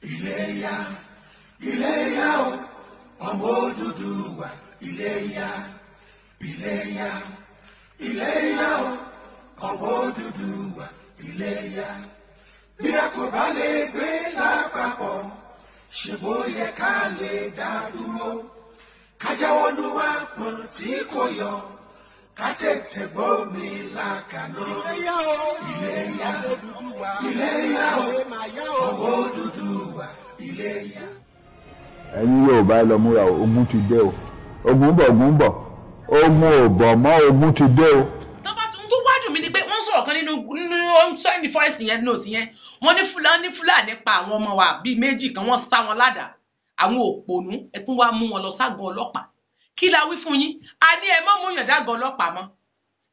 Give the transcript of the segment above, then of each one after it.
Iléyá, Iléyá o, ọmọ Odùduwà. Iléyá, Iléyá, Iléyá o, ọmọ Odùduwà. Iléyá. Bí a kò bá lè gbé lápapọ̀, ṣe bó yẹ ká lè dá dúró. Ká jáwọ́ nú àpọ̀n tí kò yọ, ká tètè gbómi lákàná. Iléyá o, Iléyá, Iléyá o, ọmọ Odùduwà. Iléyá. Ẹ̀yin Yorùbá ẹ lọ múra o, ogun ti dé o. Ogun bọ̀, ogun ò bọ̀ mọ́, ogun ti dé o. Tó bá tún tó wádùn mí ni pé wọ́n sọ̀rọ̀ kan nínú sẹ́ni fọ́ẹ̀sì yẹn nọ́ọ̀sì yẹn. Wọ́n ní Fúlàní pa àwọn ọmọ wa bíi méjì kan, wọ́n sá wọn ládàá. Àwọn òpònú ẹ tún wá mú wọn lọ ságọ́ ọlọ́pàá. Kí la wí fún yín? A ní ẹ má mú yàn dágọ́ ọlọ́pàá mọ́.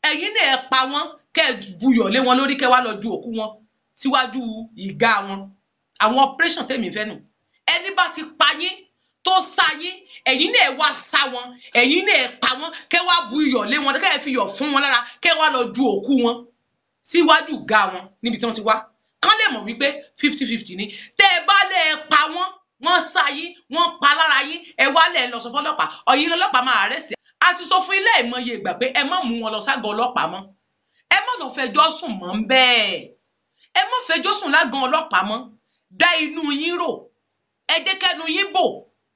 Ẹ̀yin náà ẹ pa wọ́n kẹ́ ẹ buyọ̀ lé wọn lórí kẹ́ wá lọ ju òkú wọn síwájú ìgá wọn. Àwọn operation tèmi fẹ́ nù. Ẹni bá ti pa yín tó sá yín, ẹ̀yin náà wá sá wọn, ẹ̀yin náà pa wọ́n kẹ́ wá buyọ̀ lé wọn, kẹ́ ẹ fi yọ̀ fún wọn lára, kẹ́ wá lọ ju òkú wọn síwájú ìgá wọn níbi tí wọ́n ti wá. Kán lè mọ̀ wípé 50-50 ni. Tẹ́ ẹ bá lè pa wọ́n, wọ́n sá yín, wọ́n pa lára yín, ẹ wá lẹ̀ lọ sọ fọ́lọ́pàá, ọ̀yin ọlọ́pàá máa arrest. A ti sọ fún ilé ìmọye ìgbà pé ẹ má mú wọn lọ ságọ́ ọlọ́pàá mọ́. Ẹ má lọ fẹjọ́ sùn mọ́ ń bẹ́ẹ̀. Ẹ má fẹjọ́ sùn lágàn ọlọ́pàá mọ́. Dá inú yín rò. Ẹ jẹ́ kẹ́nu yín bò.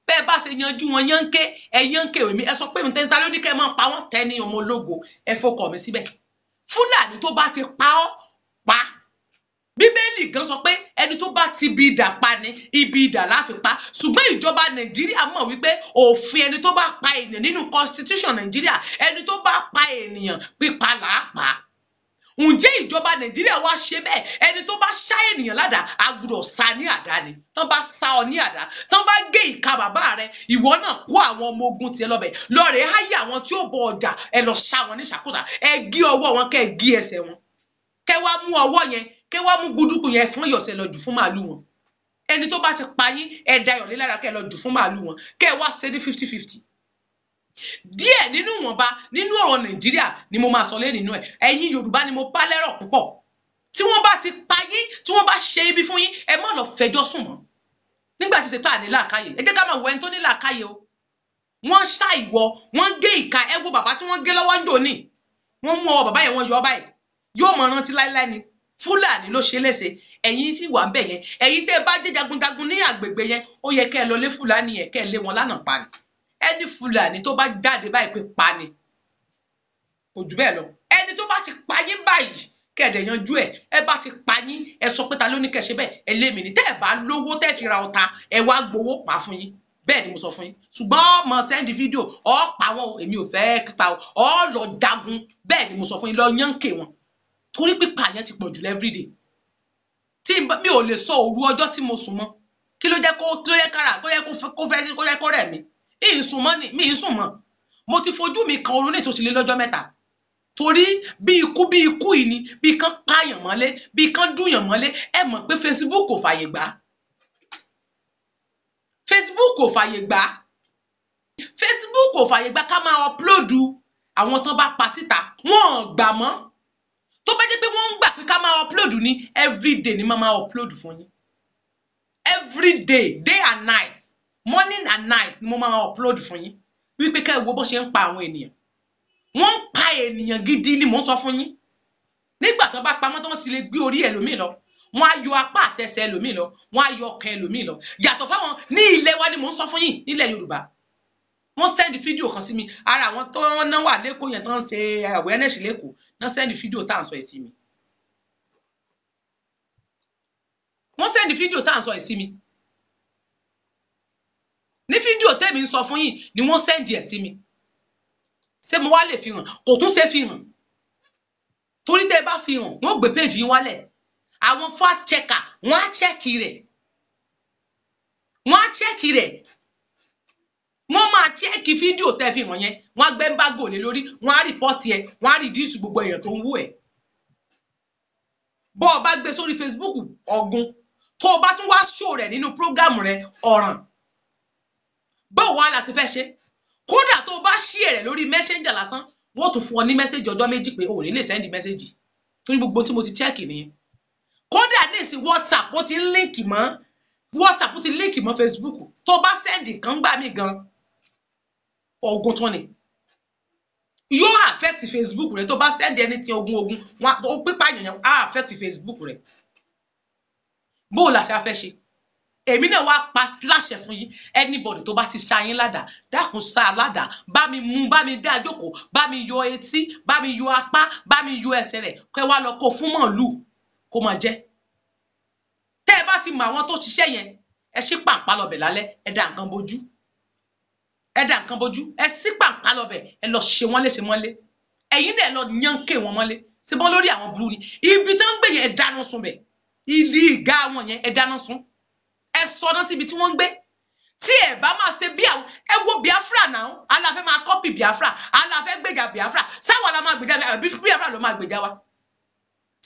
Bẹ́ẹ̀ bá ṣe yanjú wọn yánké, ẹ yánké èmi. Ẹ sọ pé mi tẹ́ta ló ní kẹ́ máa pa wọ́n tẹ́ ní ọmọ ológo. Ẹ fọkọ̀ mi síbẹ̀. Fúlàní tó bá ti pa ọ́, pa. Bíbélì gan sọ pé ẹni tó bá ti bi idà pa ni, ibi idà la fi pa. Ṣùgbọ́n ìjọba Nàìjíríà mọ̀ wípé òfin ẹni tó bá pa ènìyàn nínú constitution Nàìjíríà, ẹni tó bá pa ènìyàn pípa là á pa. Ǹjẹ́ ìjọba Nàìjíríà wá ṣe bẹ́ẹ̀? Ẹni tó bá ṣá ènìyàn ládàá, a gbọ́dọ̀ sá ní àdá ni. Tán bá sá ọ ní àdá, tán bá gé ìka bàbá rẹ, ìwọ náà kó àwọn ọmọ ogun tiẹ̀ lọ́bẹ̀. Lọ́ọ̀rẹ́ háyé àwọn tí ó bọ ọjà, ẹ lọ ṣá wọn ní ṣàkóso. Ẹ gé ọwọ́ wọn, kẹ́ ẹ gé ẹsẹ̀ wọn. Kẹ́ wá mú ọwọ́ yẹn, kẹ́ wá mú gbúdúkù yẹn fún ìyọ̀sẹ̀ lọ jù fún màálù wọn. Ẹni tó bá ti pa yín, ẹ da ìyọ̀lé lára kẹ́ lọ jù fún màálù wọn. Kẹ́ wá ṣe ní 50-50. Díẹ̀ nínú ìwọ̀nba nínú ọ̀rọ̀ Nàìjíríà ni mo máa sọ lé nínú ẹ̀. Ẹ̀yin Yorùbá ni mo bá lẹ́rọ̀ púpọ̀. Tí wọ́n bá ti pa yín, tí wọ́n bá ṣe ibi fún yín, ẹ má lọ fẹjọ́ sùn mọ́. Nígbà tí ṣe pé àní làákàyè, ẹ jẹ́ ká máa wọ ẹni tó ní làákàyè o. Wọ́n ṣá ìwọ, wọ́n gé ìka, ẹ wo bàbá tí wọ́n gé lọ́wọ́ ń dò ní. Wọ́n mú ọwọ́ bàbá yẹn, wọ́n yọ báyìí. Yóò mọ rántí láíláí ni. Fúlàní ló ṣe léṣe. Ẹ̀yin sì wà ń bẹ̀ yẹn. Ẹ̀yin tẹ́ bá dé jagunjagun ní àgbègbè yẹn, ó yẹ kẹ́ ẹ lọ lé Fúlàní yẹn, kẹ́ ẹ lé wọn lánàá pa ni. Ẹni Fúlàní tó bá jáde báyìí pé pa ni. Kò jù bẹ́ẹ̀ lọ. Ẹni tó bá ti pa yín báyìí, kẹ̀dẹ̀ yanjú ẹ̀. Ẹ bá ti pa yín, ẹ sọ pé ta ló ní kẹ́ ṣe bẹ́ẹ̀, ẹ lé mi ní. Tẹ́ ẹ bá lówó tẹ́ fi ra ọta, ẹ wá gbowó pa fún yín. Bẹ́ẹ̀ ni mo sọ fún yín. Ṣùgbọ́n ọmọ sẹ́ndì fídíò, ọ pa wọn o, èmi ò fẹ́ pípa o. Ọ lọ jagun. Bẹ́ẹ̀ ni mo sọ fún yín, lọ yánkè wọn. Torí pípa yẹn ti pọ̀ jù everyday. Tí mi ò lè sọ òru ọjọ́ tí mo sùn mọ́. Kí ló jẹ́ kára, kó yẹ kó fẹ́ sí, kó yẹ kó rẹ̀ mí. Ìsùn mọ́ ni, mi ìsùn mọ́. Mo ti fojú mi kan orun ní ìtòsílẹ̀ lọ́jọ́ mẹ́ta. Torí bí ikú yìí ni, bí kan pààyàn mọ́lé, bí kan dùnyàn mọ́lé. Ẹ mọ̀ pé Facebook kò fàyè gbà. Facebook kò fàyè gbà. Facebook kò fàyè gbà ká máa upload àwọn tán bá pa síta. Wọ́n gbà mọ́. Tó bá jẹ́ pé wọ́n ń gbà pé ká máa upload ní everyday ni máa upload fún yín. Everyday, day and night, morning and night ni mo máa upload fún yín. Wípé kẹ́ wo bó ṣe ń pa àwọn ènìyàn. Wọ́n ń pa ènìyàn gidi ni mo ń sọ fún yín. Nígbà tó bá pamọ́ tó wọ́n ti lè gbé orí ẹlòmíì lọ. Wọ́n á yọ apá àtẹsẹ̀ ẹlòmíì lọ. Wọ́n á yọ ọkàn ẹlòmíì lọ. Yàtọ̀ fáwọn ní ilẹ̀ wa ni mo ń sọ fún yín nílẹ̀ Yorùbá. Wọ́n send fídíò kan sí mi. Ara àwọn tó wọ́n náà wà lẹ́kọ̀ọ́ yẹn tó ń ṣe awareness lẹ́kọ̀ọ́. Wọ́n send fídíò tá à ń sọ ẹ̀ sí mi. Wọ́n send fídíò tá à ń sọ ẹ̀ sí mi. Ní fídíò tẹ́mi ń sọ fún yín ni wọ́n send ẹ̀ sí mi. Ṣé mo wá lè fi hàn? Kò tún ṣe fi hàn. Torí tẹ́ bá fi hàn, wọ́n gbé page yín wálẹ̀. Àwọn fact checker, wọ́n á check rẹ̀. Wọ́n á check rẹ̀. Wọ́n máa check fídíò tẹ́ fi hàn yẹn. Wọ́n á gbé embargo lé lórí. Wọ́n á report ẹ. Wọ́n á reduce gbogbo èèyàn tó ń wú ẹ̀. Bó o bá gbé sórí Facebook ọ̀gùn. Tó o bá tún wá show rẹ̀ nínú program rẹ̀ ọ̀ràn. Báwo wá la ṣe fẹ́ ṣe? Kódà tó bá share rẹ̀ lórí messenger lásán, wọ́n tún fún ọ ní message ọjọ́ méjì pé o ní lè send message. Torí gbogbo tí mo ti check nìyẹn. Kódà ní ìsìn WhatsApp ó ti ń link mọ́ WhatsApp ti link mọ́ Facebook tó bá send kan gbà mí gan ogun tó ni yóò affect Facebook rẹ tó bá send anything ogun wọn ó pípa yàn á affect Facebook rẹ bó la ṣe afẹ́ ṣe èmi náà wá pa láṣẹ fún yín anybody tó bá ti ṣayín ládàá dákun sá ládàá bá mi mú bá mi dá jókòó bá mi yọ etí bá mi yọ apá bá mi yọ ẹsẹ̀ rẹ̀ kẹ́ wá lọ kó fún màálù kó máa jẹ tẹ́ ẹ bá ti mọ àwọn tó ṣiṣẹ́ yẹn ẹ ṣí pàǹpá lọbẹ̀ lálẹ́ ẹ dá nǹkan bójú ẹ ṣí pàǹpá lọbẹ̀ ẹ lọ ṣe wọ́n léṣe mọ́lé ẹ̀yin náà lọ yànké wọn mọ́lé ṣe bọ́n lórí àwọn burú ni ibi tó ń gbé yẹn ẹ dáná sun bẹ̀ ìdí ìgá wọn yẹn ẹ dáná sun ẹ sọdán síbi tí wọ́n ń gbé tí ẹ bá máa ṣe bí àwọn ẹ wo Biafra náà aláfẹ́ máa kọ́pì Biafra aláfẹ́ gbèjà Biafra sáwọn la máa gbèjà Biafra ló máa gbèjà wa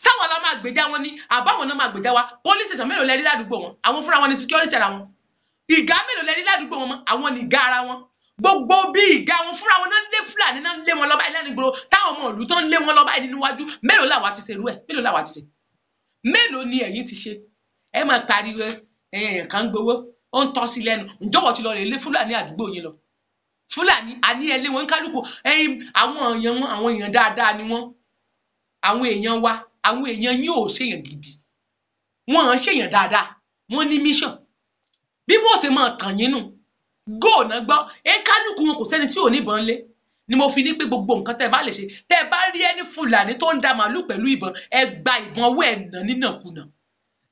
sáwọn la máa gbèjà wọn ni àbáwọn náà máa gbèjà wa police station mélòó lẹ rí ládùúgbò wọn àwọn fúnra wọn ni security ara wọn ìgá mélòó lẹ rí ládùúgbò wọn àwọn ni ìgá ara wọn gbogbo bí ìgá wọn fúnra wọn náà lé Fúlàní náà lé wọn lọ báyìí lẹ́nu ìgboro táwọn ọmọ ìlú tán lé wọn lọ báyìí nínú iwájú mélòó làwa ti ṣe irú ẹ̀ mélòó làwa ti ṣe mélòó ni ẹ̀yin ti ṣe ẹ máa pariwo kan gbowó ó ń tọ́ sí lẹ́nu ǹjọ́wọ́ ti lọ rè lé Fúlàní àdúgbò yín lọ Fúlàní àní ẹ lé wọn kálukú àwọn èèyàn dáadáa ni wọn àwọn èèyàn wa àwọn èèyàn yín ò ṣèyàn gidi wọn à ń ṣèyàn dáadáa wọn ní mission bí wọn ṣe máa kàn yín nù góònà gbọ́ kálukú wọn kò sẹ́ni tí ò níbọn lé ni mo fi ní pé gbogbo nǹkan tẹ́ bá lè ṣe tẹ́ bá rí ẹni Fúlàní tó ń da màálù pẹ̀lú ìbọn ẹ gba ìbọn ọwọ́ ẹ̀ nà nínàkúnà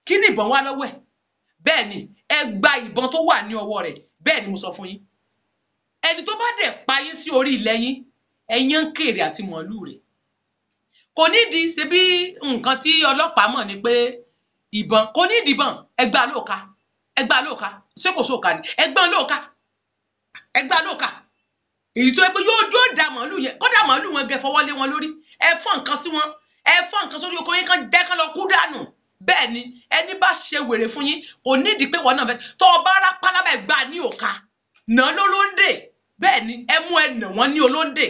kí ni ìbọn wá lọ́wọ́ ẹ̀ bẹ́ẹ̀ ni ẹ gba ìbọn tó wà ní ọwọ́ rẹ̀ bẹ́ẹ̀ ni mo sọ fún yín ẹni tó bá dẹ̀ pa yín sí orí ilẹ̀ yín ẹ̀yán kèrè àti màálù rẹ̀ kò nídìí ṣe bí nǹkan tí ọlọ́pàá mọ̀ ni pé ìbọn kò nídìí ìbọn ẹgbàá lóòka ṣé kò sóòka ni ẹgbọ́n lóòka èyí tó yẹ pé yóò da màálù yẹn kódà màálù wọn gẹ fọwọ́ lé wọn lórí ẹ fọ́n nǹkan sí wọn ẹ fọ́n nǹkan sórí oko yín kan dẹ́kan lọ kú dànù bẹ́ẹ̀ ni ẹni bá ṣe wèrè fún yín kò nídìí pé wọn náà fẹ́ tó o bá rá pálábà gbà ní òka nà lólóńdè bẹ́ẹ̀ ni ẹ mú ẹ nà wọ́n ní olóńdè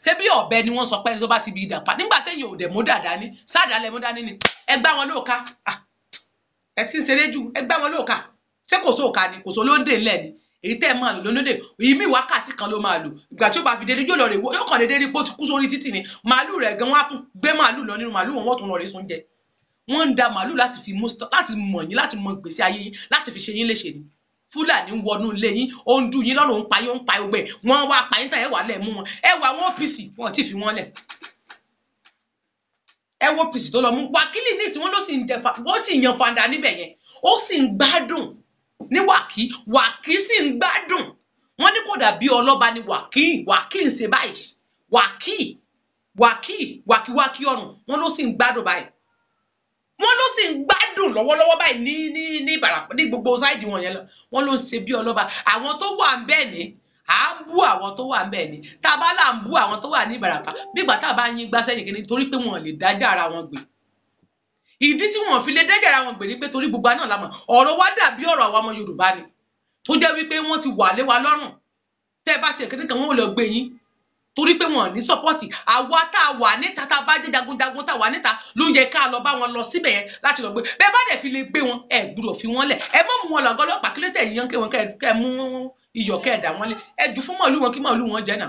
ṣé bí ọ̀bẹ ni wọ́n sọ pé ẹni tó bá ti bi ìdà pa nígbà téèyàn ò dẹ̀ mú dàdá ní sáàdà lẹ mú dání ni ẹ gbá wọn lóòka ẹ ti ń ṣeré jù ẹ gbá wọn lóòka ṣé kò sóòka ni kò sólóńdè ńlẹ̀ ni èyí tẹ́ ẹ̀ máa lò lónìí ìmí wákàtí kan ló máa lò ìgbà tí ó bá fi dédé yóò lọ rè yóò kàn dédé rí pé ó ti kú sórí títì ni màálù rẹ̀ gan wọ́n á tún gbé màálù lọ nínú màálù wọn tún lọ rí sóúnjẹ wọ́n ń da màálù láti fi mú láti mọ̀ yín láti mọ ìgbésí ayé yín láti fi ṣe yín léṣe ni Fúlàní ń wọnú ilé yín ó ń dùn yín lọ́rùn ń pa yín ó ń pa ọgbẹ́ wọ́n wá pa yín tàn ẹ wà lẹ̀ mú wọn ẹ wà wọn OPC wọn ti fi wọn lẹ̀ ẹ wo OPC tó lọ mú wákìlì ní ìsìn wọn ló sì ń jẹ wọ́n sì yan fanda níbẹ̀ yẹn ó sì ń gbádùn ní wàkí sì ń gbádùn wọ́n ní kò dàbí ọlọ́ba ni wàkí ń ṣe báyìí wàkí ọrùn wọ́n ló sì ń gbádùn báyìí wọ́n ló sì ń gbádùn lọ́wọ́lọ́wọ́ báyìí ní Ìbàràpá ní gbogbo sáìdì wọn yẹn lọ wọ́n ló ń ṣe bí ọlọ́ba àwọn tó wà ń bẹ́ẹ̀ ni à ń bú àwọn tó wà ń bẹ́ẹ̀ ni tá a bá là ń bú àwọn tó wà ní Ìbàràpá bí ìgbà tá a bá yín gbá sẹ́yìn kìíní torí pé wọn lè dájà ara wọn gbé ìdí tí wọn fi lè dájà ara wọn gbé ni pé torí gbogbo náà la mọ̀ ọ̀rọ̀ wa dàbí ọ̀rọ̀ àwọn ọmọ Yorùbá ni tó jẹ́ wípé wọ́n ti wà lé wa lọ́rùn tẹ́ bá tiẹ̀ kíní kan wọ́n ò lọ gbé yín torí pé wọn ní sọ́pọ́tì àwa tá a wà níta tá a bá jẹ́ jagunjagun tá a wà níta ló ń yẹ ká lọ bá wọn lọ síbẹ̀ yẹn láti lọ gbé bẹ́ẹ̀ bá dẹ̀ fi lè gbé wọn ẹ gbúdọ̀ fi wọn lẹ̀ ẹ má mú wọn lọ́gọ́ ọlọ́pàá kí ló tẹ̀ yíyan kí wọn kẹ́ mú iyọ̀ kẹ́ dà wọn lé ẹ jù fún màálù wọn kí màálù wọn jẹ náà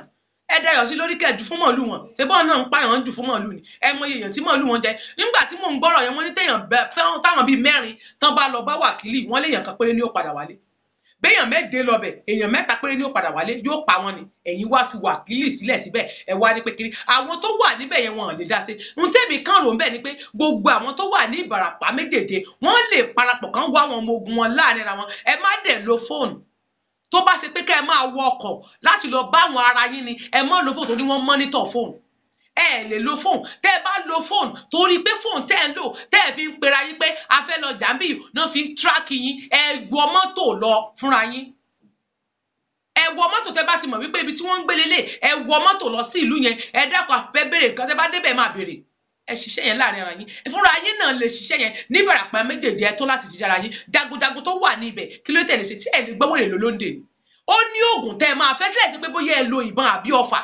ẹ dayọ̀ sí lórí kẹ́ jù fún màálù wọn ṣé bọ́ọ̀ náà ń pààyàn jù fún màálù ni ẹ mọ èèyàn tí màálù wọn jẹ nígbà tí mò ń gbọ́rọ̀ yẹn wọ́n ní táwọn bíi mẹ́rin tán bá lọ bá wákìlì wọ́n léèyàn kan péré ní ó padà wálé béèyàn méje lọbẹ èèyàn mẹ́ta péré ní ó padà wálé yóò pa wọn ni ẹ̀yin wá fi wákìlì sílẹ̀ síbẹ̀ ẹ wá ní pé kiri àwọn tó wà níbẹ̀ yẹn wọn lè dá sí ohun tẹ́mi kan rò ń bẹ̀ ni pé gbogbo àwọn tó wà ní Ìbàràpá méjèèjì wọ́n lè parapọ̀ kán wá àwọn ọmọ ogun wọn láàrin ara wọn ẹ má dẹ̀ lo fóònù tó bá ṣe pé kẹ́ ẹ máa wọ ọkọ̀ láti lọ bá àwọn ara yín ni ẹ má lo fóònù tó ní wọ́n mọ́nítọ̀ fóònù ẹ lè lo fóònù tẹ́ ẹ bá lo fóònù torí pé fóònù tẹ́ ẹ ń lò tẹ́ ẹ fi ń pera yín pé a fẹ́ lọ jàǹbì náà fi ń tíráàkì yín ẹ wọ mọ́tò lọ fúnra yín ẹ wọ mọ́tò tẹ́ bá ti mọ̀ wípé ibi tí wọ́n ń gbé lélẹ̀ ẹ wọ mọ́tò lọ sí ìlú yẹn ẹ dákun àfẹ́ béèrè nǹkan tẹ́ bá débẹ̀ máa béèrè ẹ ṣiṣẹ́ yẹn láàrin ara yín fúnra yín náà lè ṣiṣẹ́ yẹn ní Ìbàràpá méjèèjì ẹ tó láti ṣiṣẹ́ ara yín jagunjagun tó wà ní ibẹ̀ kí ló tẹ̀lé ṣe tí ẹ lè gbọ́ wèrè lólóńdè ó ní oògùn tẹ́ ẹ máa fẹ́ tẹ́lẹ̀ sí pé bóyá ẹ lo ìbọn àbí ọfà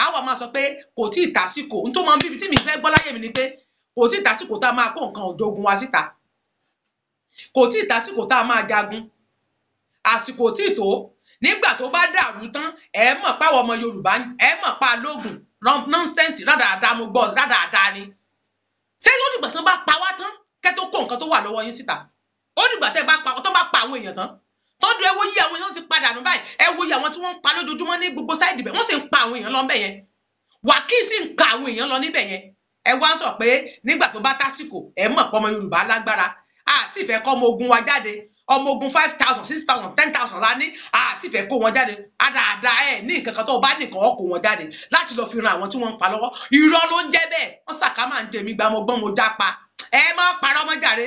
àwa máa sọ pé kò tí ì tásìkò n tó máa ń bíbi tí mi fẹ́ gbọ́ láyé mi ni pé kò tí ì tásìkò tá a máa kó nǹkan òjò ogun wa síta kò tí ì tásìkò tá a máa jagun àsìkò tí ì tó nígbà tó bá dàrú tán ẹ mọ̀ páwọn ọmọ Yorùbá ẹ mọ̀ pa lóògùn nọ́ńsẹ́ǹsì rádaràda mo gbọ́ rádaràda ni ṣé ó dìgbà tán bá pa wá tán kẹ́ tó kó nǹkan tó wà lọ́wọ́ yín síta ó dìgbà tẹ́ bá pa àwọn èèyàn tán tọ́jú ẹ wo yí àwọn èèyàn ti padà nù báyìí ẹ wo yí àwọn tí wọ́n ń pa lójoojúmọ́ ní gbogbo sáìdì bẹ̀ wọ́n sì ń pa àwọn èèyàn lọ níbẹ̀ yẹn Wàkíì sì ń pa àwọn èèyàn lọ níbẹ̀ yẹn ẹ wá sọ pé nígbà tó bá tásìkò ẹ mọ̀ pé ọmọ Yorùbá lágbára àti ìfẹ́ kọ́ ọmọ ogun wa jáde ọmọ ogun 5,000 6,000 10,000 la ní àti ìfẹ́ kó wọn jáde àdáadáa ẹ ní nǹkan kan tó bá nìkan kó wọn jáde láti lọ fi ran àwọn tí wọ́n ń pa lọ́wọ́ irọ́ ló ń jẹ́ bẹ́ẹ̀ wọ́n sàkà máa ń jẹ mí gbàmọ́gbọ́n mo já pa ẹ má parọ́ mọ́ jàre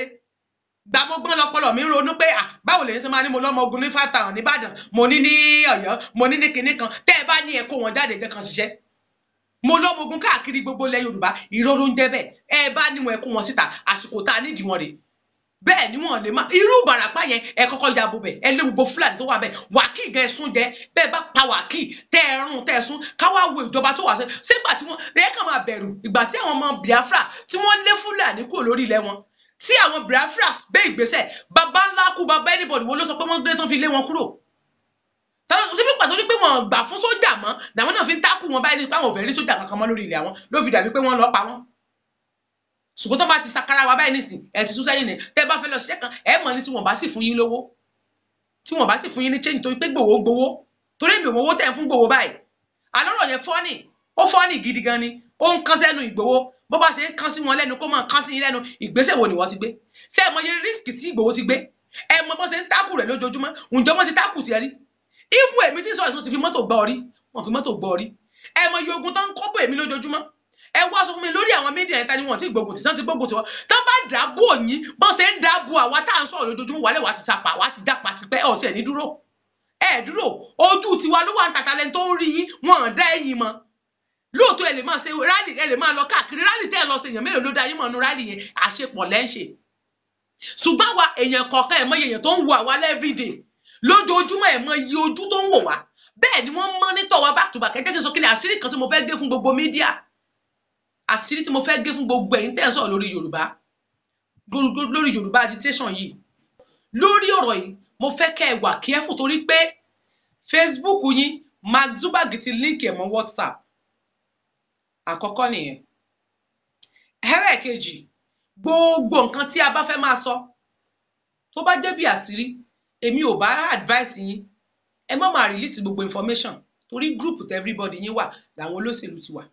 gbàmọ́gbọ́n lọpọlọ mi ń ronú pé báwo lèyìn ṣe máa ní mo lọ́mọ ogun ní 5,000 nìbàdàn mo ní ní Ọ̀yọ́ mo ní ní kinní kan tẹ́ ẹ bá ní ẹ kó wọn jáde jẹ́ kan ṣiṣẹ́ mo lọ́mọ ogun káàkiri gbogbo ilẹ̀ Yorùbá irọ́ ló ń jẹ́ bẹ́ẹ̀ ẹ bá ní wọn ẹ kó wọn síta àsìkò tá a nídìí wọn rè bẹ́ẹ̀ ni wọn lè má irú Ìbàràpá yẹn ẹ kọ́kọ́ ya bo bẹ̀ ẹ lé gbogbo Fúlàní tó wà bẹ́ẹ̀ Wàkíì gan ẹ̀sùn jẹ bẹ́ẹ̀ bá pa Wàkíì tẹ́ ẹ rún tẹ́ ẹ sún káwá wo ìjọba tó wà sígbà tí wọ́n ẹ kàn máa bẹ̀rù ìgbà tí àwọn ọmọ Biafra tí wọ́n lé Fúlàní kúrò lórí ilẹ̀ wọn tí àwọn Biafra gbé ìgbésẹ̀ bàbá ńlá kú bàbá anybody wo ló sọ pé wọ́n gbé tán fi lé wọn kúrò tí pàtó ní pé wọ́n gbà fún sójà mọ́ làwọn náà fi ń tákù wọn báyìí nípa àwọn ò fẹ́ rí sójà kankan mọ́ lórí ilẹ̀ àwọn ló fi dàbí pé wọ́n lọ pa wọ́n ṣùgbọ́n tó bá ti sakara wa báyìí nísìn ẹ ti sún sẹ́yìn ní tẹ́ bá fẹ́ lọ ṣiṣẹ́ kan ẹ mọ̀ ní tí wọ́n bá sì fún yín lówó tí wọ́n bá sì fún yín ní change torí pé gbowó torí mi ò mọ̀ owó tẹ̀ ń fún gbowó báyìí alọ́rọ̀ yẹn fọ́nì ó fọ́nì gidi gan ni ó ń kán sẹ́nu Ìgbòho bó bá ṣe ń kán sí wọn lẹ́nu kó máa kán sí yín lẹ́nu ìgbésẹ̀ wo ni wọ́n ti gbé ṣé ẹ mọ̀ iye risk tí Ìgbòho ti gbé ẹ mọ̀ bó ṣe ń tákù rẹ̀ lójoojúmọ́ ǹjọ́ wọ́n ti tákù tiẹ̀ rí ifu èmi tí sọ̀rọ̀ ti fi mọ́tò gbọ́ orí wọ́n fi mọ́tò gbọ́ orí ẹ mọ̀ iye ogun tó ń kọ́ bó èmi lójoojúmọ́ ẹ wá sọ fún mi lórí àwọn mídíà ẹ̀ta ni wọ́n ti gbógun tí sàn ti gbógun tí wọ́n tán bá dáàbò yín bọ́n ṣe ń dáàbò àwa tá à ń sọ̀rọ̀ lójoojúmọ́ wálé wa ti sapa wa ti dápa ti pẹ́ ọ̀tí ẹ̀ ní dúró ẹ̀ dúró ojú tiwa ló wà ń tàtàlẹ́ tó ń rí yín wọ́n dá ẹ̀yìn mọ́ lóòótọ́ ẹ lè máa ṣe rálì ẹ lè máa lọ káàkiri rálì tẹ́ ẹ lọ ṣe èèyàn mélòó ló dá yín mọ́ nu rálì yẹn àṣepọ̀ lẹ́ ń ṣe ṣùgbọ́n àwa èèyàn kọ̀ọ̀kan ẹ̀ mọ èèyàn tó ń wo àwa everyday lójoojúmọ́ ẹ̀ mọ iye ojú tó ń wò wá bẹ́ẹ̀ ni wọ́n mọ́nítọ̀ wa back to back ẹ jẹ́ kí n sọ kí ni àṣírí kan tí mo fẹ́ gé fún gbogbo mídíà àṣírí tí mo fẹ́ gé fún gbogbo ẹ̀yin tẹ́ ẹ sọ̀rọ̀ lórí Yorùbá agitation yìí lórí ọ̀rọ̀ yìí mo fẹ́ kẹ́ ẹ wà careful torí pé Facebook yín Mark Zuckerberg ti link ẹ̀ mọ́ WhatsApp àkọ́kọ́ nìyẹn ẹlẹ́ẹ̀kejì gbogbo nǹkan tí a bá fẹ́ máa sọ tó bá jẹ́ bí àṣírí èmi ò bá advice yín ẹ má máa release gbogbo information torí group tẹ everybody yín wà làwọn olóṣèlú ti wà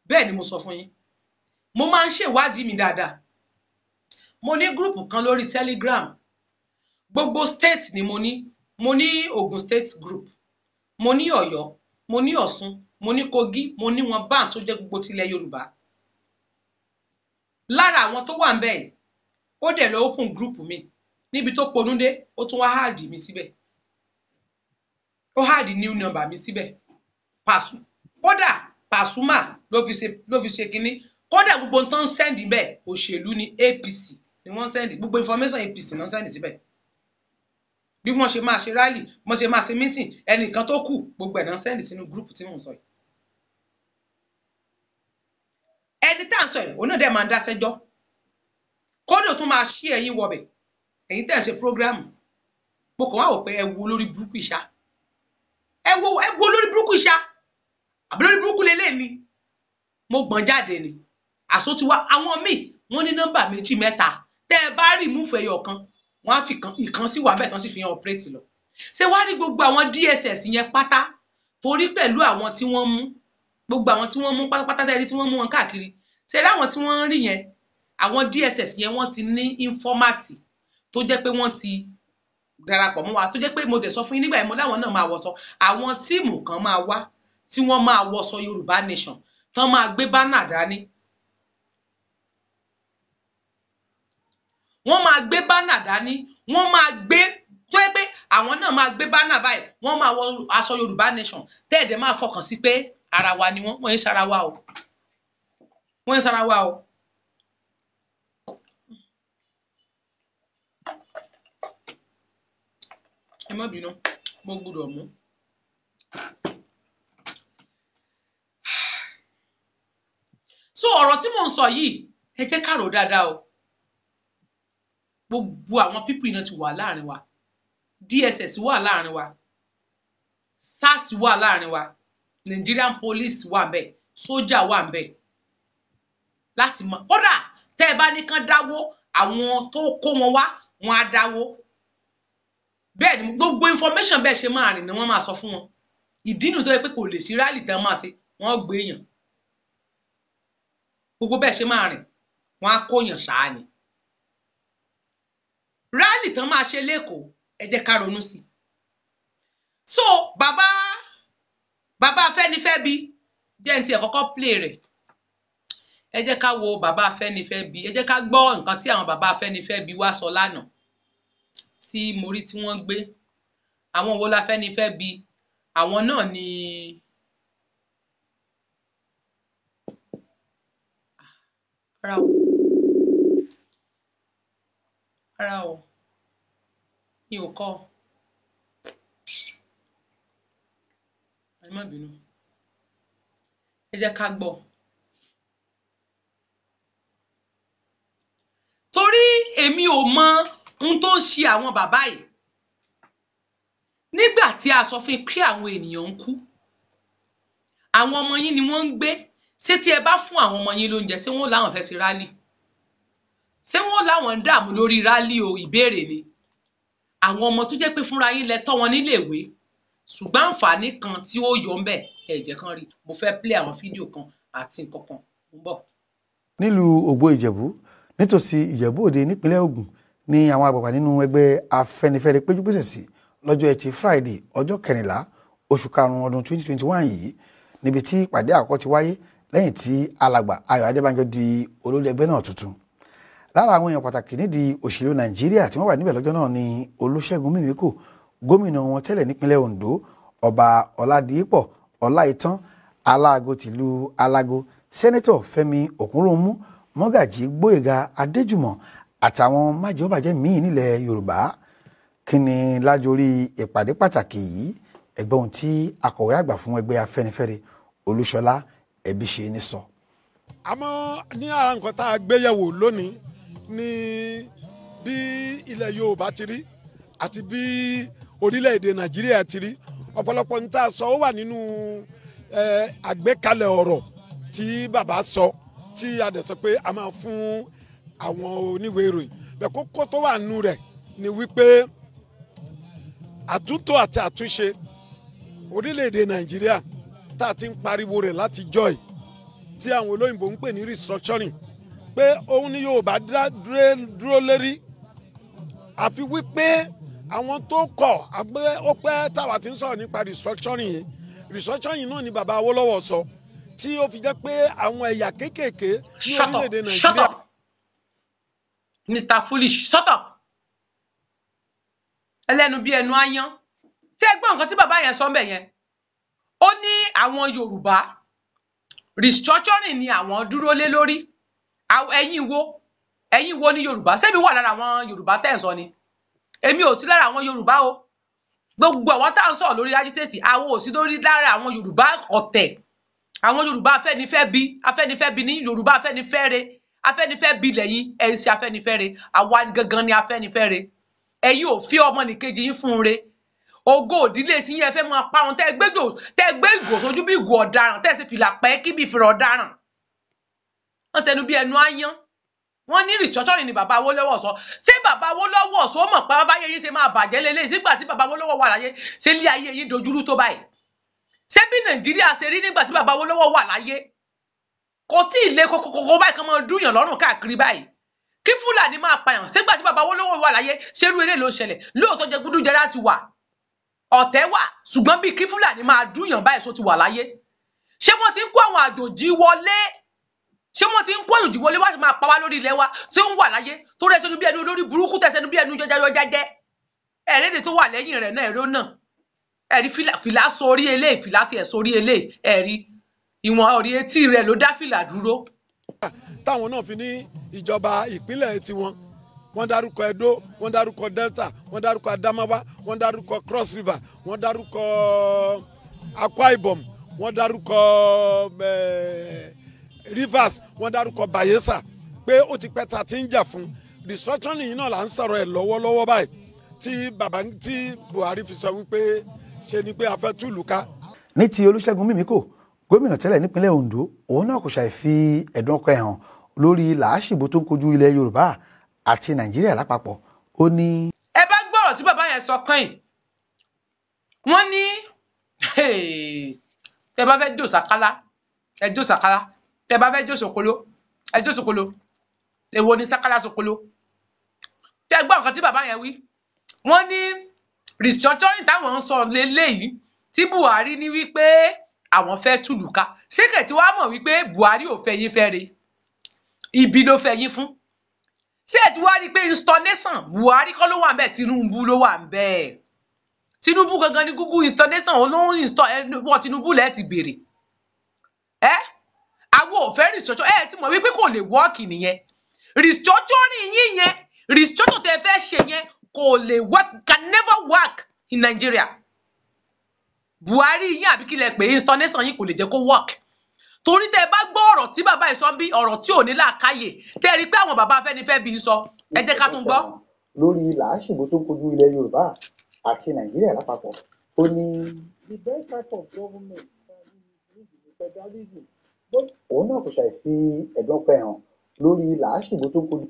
bẹ́ẹ̀ ni mo sọ fún yín mo máa ń ṣèwádìí mi dáadáa mo ní group kan lórí Telegram gbogbo state ni mo ní Ogun State group mo ní Ọ̀yọ́ mo ní Ọ̀ṣun mo ní Kogi mo ní wọn bá tó jẹ́ gbogbo tilẹ̀ Yorùbá lára àwọn tó wà ń bẹ̀ ó dẹ̀ lọ open group mi níbi tó ponú dé ó tún wá hard mi síbẹ̀ ó hard new number mi síbẹ̀ kódà Pasuma ló fi ṣe kínní kódà gbogbo tó ń send bẹ́ẹ̀ òṣèlú ni APC ni wọ́n send gbogbo information APC náà send síbẹ̀ bí wọ́n ṣe máa ṣe rally wọ́n ṣe máa ṣe meeting ẹnìkan tó kù gbogbo ẹ̀ náà send sínú group tí mò ń sọ yìí ẹni tá à ń sọ yìí òun náà dẹ̀ máa ń dáṣẹ́jọ́ kódà tún máa ṣí ẹ̀yin wọbẹ̀ ẹ̀yin tẹ̀ ń ṣe program mo kàn wá wò pé ẹ wo lórí burúkú ìṣá ẹ wo lórí burúkú ìṣá àbí lórí burúkú lélẹ̀ ni mo gbọ̀n jáde ni àṣọ ti wá àwọn míì wọ́n ní nọ́mbà 2 mẹ́ta tẹ́ ẹ bá rí múfẹ́ ẹyọ kan wọ́n á fi ìkan sí wà bẹ́ẹ̀ tán sì fi hàn operate lọ ṣé wá rí gbogbo àwọn DSS yẹn pátá torí pẹ̀lú àwọn tí wọ́n mú gbogbo àwọn tí wọ́n mú pátápátá tẹ́rí tí wọ́n mú wọn káàkiri ṣé láwọn tí wọ́n rí yẹn àwọn DSS yẹn wọ́n ti ní informati tó jẹ́ pé wọ́n ti darapọ̀ mọ́ wa tó jẹ́ pé mo dẹ̀ sọ fún yín nígbà yẹn mo láwọn náà máa wọṣọ àwọn tíìmù kan máa wá tí wọ́n máa wọṣọ Yorùbá Nation tán máa gbé bánà dání wọ́n máa gbé bánà dání wọ́n máa gbé tó yẹ pé àwọn náà máa gbé bánà báyìí wọ́n máa wọ aṣọ Yorùbá Nation tẹ́ẹ̀dẹ̀ máa fọkàn sí pé ara wa ni wọ́n ń ṣara wa o wọ́n ń ṣara wa o. ẹ má bínú mo gbọ́dọ̀ mú. so ọ̀rọ̀ tí mò ń sọ yìí ẹ jẹ́ ká rò dáadáa o gbogbo àwọn pípù iná ti wà láàrin wa, DSS wà láàrin wa, SARS wà láàrin wa, Nigerian police wà ńbẹ̀, sójà wà ńbẹ̀ láti mọ̀. Kódà tẹ́ ẹ bá ní kán dáwó, àwọn tó kó wọn wá wọn á dáwó. Bẹ́ẹ̀ ni gbogbo information bẹ́ẹ̀ ṣe máa rìn ni wọ́n máa sọ fún wọn. Ìdí nù tó yẹ pé kò lè sí rally tán máa ṣe, wọ́n gbé èèyàn. Gbogbo bẹ́ẹ̀ ṣe máa rìn, wọ́n á kóyàn ṣáá ni. Rally tán máa ṣe lẹ́kọ̀ọ́, ẹ jẹ́ ká ronú sí. So bàbá Afẹ́nifẹ́bi jẹ́ ní tiẹ̀ kọ́kọ́ play rẹ̀. Ẹ jẹ́ ká wo bàbá Afẹ́nifẹ́bi, ẹ jẹ́ ká gbọ́ nǹkan tí àwọn bàbá Afẹ́nifẹ́bi wá sọ lánàá tí mo rí tí wọ́n gbé. Àwọn wo la Afẹ́nifẹ́bi? Àwọn náà ni ara o mi ò kọ́ ẹ má bínú, ẹ jẹ́ ká gbọ́. Torí èmi ò mọ ohun tó ń ṣe àwọn bàbá yìí. Nígbà tí a sọ fún pé àwọn ènìyàn ń kú, àwọn ọmọ yín ni wọ́n ń gbé. Ṣé tí ẹ bá fún àwọn ọmọ yín lóúnjẹ, ṣé wọ́n láwọn fẹ́ ṣe rálì? Ṣé wọ́n láwọn ń dààmú lórí rálì? O ìbéèrè ni. Àwọn ọmọ tó jẹ́ pé fúnra yín lẹ tọ́ wọn níléèwé, ṣùgbọ́n àǹfààní kan tí ó yọ ńbẹ̀ ẹ jẹ́ kán rí. Mo fẹ́ play àwọn fídíò kan àti nǹkan kan. Mo ń bọ̀. Nílùú Ògbó Ìjẹ̀bú, nítòsí Ìjẹ̀bú Òde nípínlẹ̀ Ògùn, ni àwọn àgbààgbà nínú ẹgbẹ́ Afẹ́nifẹ́re péjú pésẹ̀ sí lọ́jọ́ Ẹtì Friday ọjọ́ 14 oṣù karùn-ún ọdún 2021 yìí, níbi tí ìpàdé àkọ́kọ́ ti wáyé lẹ́yìn tí alàgbà Ayọ̀ Adébánjọ di olórí ẹgbẹ́ náà tuntun. Lára àwọn èèyàn pàtàkì nídìí òṣèlú Nàìjíríà tí wọ́n wà níbẹ̀ lọ́jọ́ náà ni Olúṣẹ́gun Mímíkò, gómìnà wọn tẹ́lẹ̀ nípínlẹ̀ Ondo, Ọba Ọládìípọ̀ Ọláìtàn Aláago tìlú Alágo, Sẹ́nẹ́tọ̀ Fẹ́mi Òkúnròmú, Mọ́gàjí Gbóyèga Adéjùmọ̀ àtàwọn májèóbàjẹ́ míì nílẹ̀ Yorùbá. Kí ni lájorí ìpàdé pàtàkì yìí? Ẹgbẹ́ ohun tí akọ̀wé àgbà fún ẹgbẹ́ Afẹ́nifẹ́re Olúṣọlá Ẹbíṣe sọ. Àmọ́ ní ara nǹkan tá a gbé yẹ̀wò lónìí ni bí ilẹ̀ Yorùbá ti rí àti bí orílẹ̀-èdè Nàìjíríà ti rí. Ọ̀pọ̀lọpọ̀ ní tá a sọ ó wà nínú àgbékalẹ̀ ọ̀rọ̀ tí bàbá sọ, tí a dẹ̀ sọ pé a máa fún àwọn oníwèé ìròyìn. Bẹ́ẹ̀ kókó tó wà nínú rẹ̀ ni wípé àtúntò àti àtúnṣe orílẹ̀-èdè Nàìjíríà tá a ti ń pariwo rẹ̀ láti jọ́ ẹ̀, tí àwọn olóyìnbó ń pè ní restructuring, pé òun ni Yorùbá dúró lérí. Àfi wípé àwọn tó kọ̀ ó pẹ́ táwa ti ń sọ̀rọ̀ nípa restructuring yìí. Restructuring náà ni bàbá Awólọ́wọ̀ sọ, tí ó fi jẹ́ pé àwọn ẹ̀yà kéékèèké ní orílẹ̀-èdè Nàìjíríà. Shut up, Mr. Foolish, shut up. Ẹlẹ́nu bí ẹnu áyán. Ṣé ẹ gbọ́ nǹkan tí bàbá yẹn sọ ńbẹ̀ yẹn? Ó ní àwọn Yorùbá restructuring ni àwọn dúró lé lórí. Ẹ̀yin wo ní Yorùbá? Ṣebí wà lára àwọn Yorùbá tẹ́ ń sọ ni? Èmi ò sí lára àwọn Yorùbá o. Gbogbo àwọn tá à ń sọ̀rọ̀ lórí agitate, àwọn ò sí lórí lára àwọn Yorùbá ọ̀tẹ̀. Àwọn Yorùbá Afẹ́nifẹ́bi ní Yorùbá Afẹ́nifẹ́bi lẹ́yìn, ẹ̀ ń ṣe Afẹ́nifẹ́re. Àwa gangan ni Afẹ́nifẹ́re. Ẹ̀yin ò fi ọmọnìkejì yín fún re. Ògo ìdílé tí yẹn fẹ́ máa parun, tẹ́ gbé ìgò sójú bí ìgò ọ̀daràn, tẹ́ sì fìlà pẹ́ kí bí ìfìrà ọ̀daràn. Wọ́n sẹnu bí ẹnu áyán. Wọ́n ní restructuring ni bàbá Awólọ́wọ̀ sọ. Ṣé bàbá Awólọ́wọ̀ sọ mọ̀ pé bàbá yẹn ṣe máa bàjẹ́ lélẹ̀ sígbà tí bàbá Awólọ́wọ̀ wà láyé? Ṣé ilé ayé yín dojúrú tó báyìí? Ṣé bí Nàìjíríà ṣe rí nígbà tí bàbá Awólọ́wọ̀ wà láyé? Kò tí ì lé kókó báyìí kan máa dúyàn lọ́rùn káàkiri báyìí. Kí Fúlàní máa pààyàn sígbà tí bàbá Awólọ́wọ̀ wà láyé, ṣerú eré ló ṣẹlẹ̀. Lóòótọ́ jẹ gúdú jẹrá ti wà, ọ̀tẹ̀ wà, ṣùgbọ́n bí kí Fúlàní máa dúyàn báyìí só ti wà láyé. Ṣé wọ́n ti ń kó àwọn àjòjì wọlé? Ṣé wọ́n ti ń kó àjòjì wọlé wá sí máa pa wá lórí ilẹ̀ wa tí ó ń wà láyé tó rẹ̀ sẹ́nu bí ẹnu olórí burúkú tẹ̀sẹ̀nu bí ẹnu jẹjẹjẹjẹ? Ẹ̀rẹ́dẹ̀ tó wà lẹ́yìn rẹ̀ náà ẹ̀rọ náà. Ẹ̀rí fìlà sórí eléyìí, fìlà tiẹ̀ sórí eléyìí, ẹ̀rí ìwọ̀n orí etí rẹ̀ ló dá fìlà dúró. Táwọn náà fi ní ìjọba ìpínlẹ̀ tiwọn, wọ́n dárúkọ Edo, wọ́n dárúkọ Delta, wọ́n dárúkọ Adamawa, wọ́n dárúkọ Cross River, wọ́n dárúkọ Akwa Ibom, wọ́n dárúkọ Rivers, wọ́n dárúkọ Bayelsa, pé ó ti pẹ́ ta ti ń jà fún. restructuring yìí náà là ń sọ̀rọ̀ ẹ̀ lọ́wọ́lọ́wọ́ báyìí tí Buhari fi sọ wípé ṣe ni pé a fẹ́ túlù ká. ní ti Olúṣẹ́gun Mímíkò gómìnà tẹ́lẹ̀ nípínlẹ̀ Ondo òun náà kò ṣàì fi ẹ̀dùn ọkàn ẹ̀ hàn lórí làásìgbò tó ń kojú ilẹ̀ Yorùbá àti Nàìjíríà lápapọ̀. Ó ní. ẹ bá gbọ́rọ̀ tí bàbá yẹn sọ kàn yín wọ́n ní tẹ bá fẹ́ jó sàkálà ẹ jó sàkálà tẹ bá fẹ́ jó sòkòló ẹ jó sòkòló èwo ni sàkálà sòkòló. tẹ gbọ́ nǹkan tí bàbá yẹn wí wọ́n ní restructuring táwọn ń sọ lélẹ́yìí tí Buhari ní wípé àwọn fẹ́ túlù ká ṣékè tí wàá mọ̀ wípé Buhari ò fẹ́ yín fẹ́ re ibi ló fẹ́ yín fún. ṣé ẹ ti wá rí i pé installation Buhari kọ́ ló wà ń bẹ̀ Tinubu ló wà ń bẹ̀ Tinubu gangan ní Google installation olóhùn wọ Tinubu lẹ́ẹ̀ ti béèrè àwọn ò fẹ́ restructure ti mọ̀ wípé kò lè work nìyẹn restructuring yín yẹn restructure tẹ fẹ́ ṣe yẹn kò lè work can never work in Nigeria. Buhari yín àbí kílẹ̀ pé installation yín kò lè jẹ́ kó work torí tẹ bá gbọ́ ọ̀rọ̀ tí bàbá yìí sọ bí ọ̀rọ̀ tí ò ní làákàyè tẹ rí i pé àwọn bàbá Afẹ́nifẹ́re bí sọ ẹ jẹ́ ká tún gbọ́. lórí làásìgbò tó ń kojú ilẹ̀ Yorùbá àti Nàìjíríà lápapọ̀ ó ní. the best type of government is federalism. òun náà kò ṣàì fi ẹ̀dùn ọkàn ẹ̀ hàn lórí làásìgbò tó ń kojú.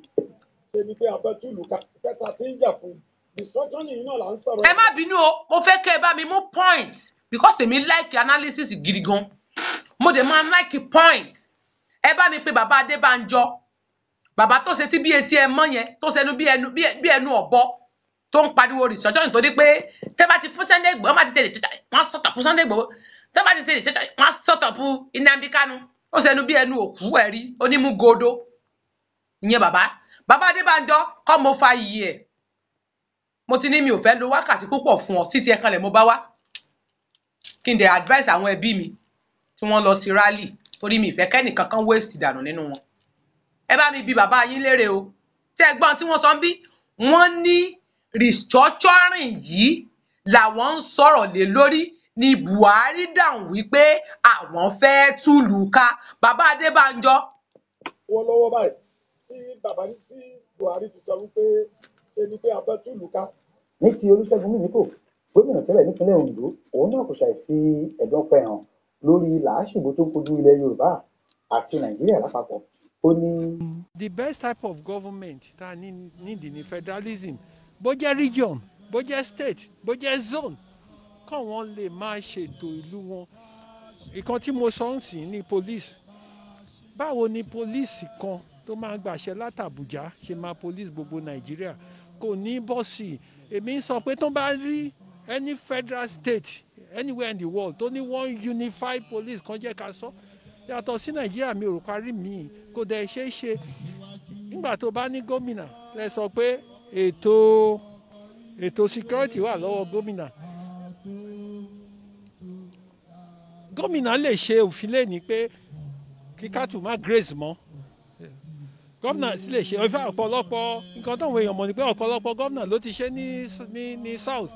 ṣe ni pé abẹ́ túlù ká kẹta tí ń jà fún restructuring yìí náà là ń sọ̀rọ̀. ẹ má bínú o mo fẹ́ kẹ́ ẹ bá mi mú point because èmi like analysis gidi gan mo dẹ̀ máa like point ẹ bá mi pé bàbá Adébánjọ bàbá tó ṣe tí bí etí ẹ mọ́ yẹn tó ṣẹnu bí ẹnu ọ̀bọ tó ń pariwo restructuring nítorí pé tẹ́ bá ti fún Sunday Igboho wọ́n bá ti ṣe restructuring wọ́n sọ̀tọ̀ fún Sunday Igboho tẹ́ bá ti ṣe restructuring wọ́n sọ̀tọ̀ fún Nnamdi Kanu ó ṣẹnu bí ẹnu òkú ẹ̀rí onímúgodo ìyẹn bàbá Adébánjọ kọ́ mo fa iyì ẹ̀ mo ti ní mi ò fẹ́ lo wákàtí púpọ̀ fún ọ títí ẹ kanlẹ̀ mo bá wá kí n dẹ̀ advice àwọn ẹbí mi tí wọ́n lọ sí rally torí mi ìfẹ́ kẹ́nìkan kan waste dànù nínú wọn. ẹ bá mi bi bàbá yín léèrè o tẹ́ ẹ gbọ́n tí wọ́n sọ ń bí wọ́n ní restructuring yìí làwọn ń sọ̀rọ̀ lé lórí ni Buhari dáhùn wípé àwọn fẹ́ túlù ká bàbá Adébánjọ. wọ́n lọ́wọ́ báyìí tí Buhari ti sọ wípé ṣe ni pé abẹ́ túlù ká. ní ti Olúṣẹ́gun Mímíkò gómìnà tẹ́lẹ̀ nípínlẹ̀ Ondo òun náà kò ṣàì fi ẹ̀dùn ọkàn ẹ̀ hàn lórí làásìgbò tó ń kojú ilẹ̀ Yorùbá àti Nàìjíríà lápapọ̀. ó ní. the best type of government tá a need ní federalism bó jẹ́ region bó jẹ́ state bó jẹ́ zone kọ́ wọn lè máa ṣètò ìlú wọn. ìkan tí mo sọ ń sìn ní police báwo ni police kan tó máa gbàṣẹ látàbújá ṣe máa police gbogbo Nàìjíríà kò ní bọ́ọ̀sì. èmi ń sọ pé tó bá rí any federal state anywhere in the world tó ní one unified police kan jẹ́ ká sọ yàtọ̀ sí Nàìjíríà mi ò rò parí mi kò dẹ̀ ṣeé ṣe nígbà tó bá ní gómìnà lẹ sọ pé ètò security wà lọ́wọ́ gómìnà. gómìnà lè ṣe òfin lẹ́ni pé kí kátù má grace mọ́ gómìnà sì lè ṣe ọ̀fẹ́ ọ̀pọ̀lọpọ̀ nǹkan táwọn èèyàn mọ̀ ni pé ọ̀pọ̀lọpọ̀ gómìnà ló ti ṣe ní south